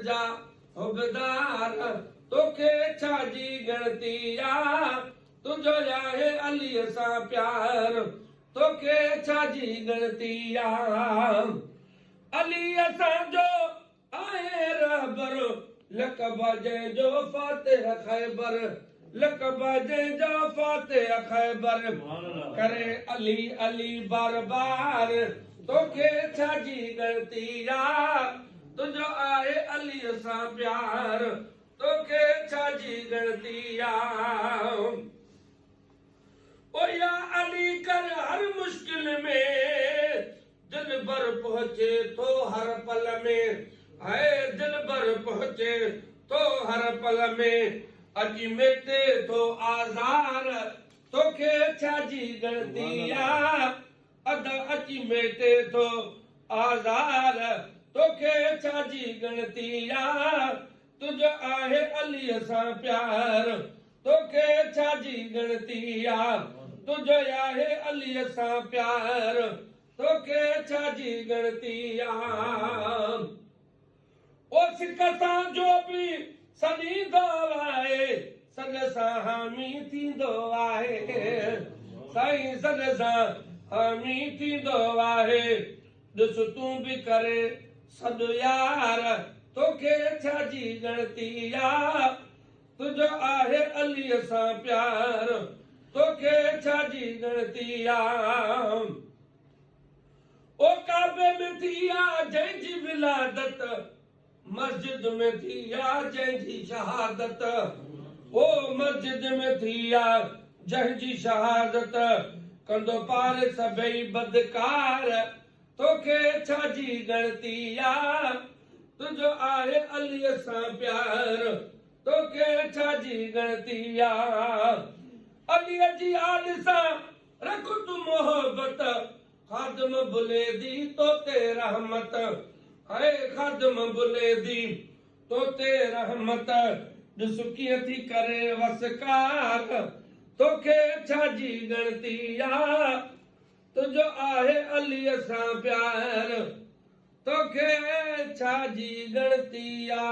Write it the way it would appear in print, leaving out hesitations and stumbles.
जा हुबदार तोखे छा जी ॻणती आ तुंहिंजो आहे अलीअ सां प्यार तोखे छा जी ॻणती आ अली असांजो आहे रहबर लक़ब जंहिंजो फातिह ख़ैबर लक़ब जंहिंजो फातिह ख़ैबर करे अली अली बार बार तोखे छा जी ॻणती आ तुंहिंजो आहे अलीअ सां प्यार तोखे छा जी ॻणती आ ओ या अली कर हर मुश्किल में दिल भर पहुंचे तो हर पल में है दिल भर पहुंचे तो हर पल में अजी मेटे तो आज़ार तोखे छा जी ॻणती आ अद अची मेटे तो आज़ार तोखे छा जी ॻणती आ तुंहिंजो आहे अलीअ सां प्यार तोखे छा जी ॻणती आ तुंहिंजो आहे अलीअ सां प्यार तोखे छा जी ॻणती आ ओ सिक सां जो बि सॾींदो आहे सॾ सां हामी थींदो आहे साईं सॾ सां हामी थींदो आहे ॾिस तूं बि करे सॾु यार तोखे छा जी ॻणती आ तुंहिंजो आहे अलीअ सां प्यार तोखे छा जी ॻणती आ ओ काबे में थी आ जंहिंजी विलादत मस्जिद में थी आ जंहिंजी शहादत ओ मस्जिद में थी आ जंहिंजी शहादत कंदो पार सभई बदकार तोखे छा जी ॻणती आ तुंहिंजो आहे अलीअ सां प्यार तोखे छा जी ॻणती आ अलीअ जी आल सां रख तूं मोहबत खादम बुले दी तोते रहमत है खादम बुले दी तोते रहमत ॾिस कीअं थी करे वसकार तोखे छा जी ॻणती आ तुंहिंजो आहे अलीअ सां प्यार तोखे छा जी ॻणती आ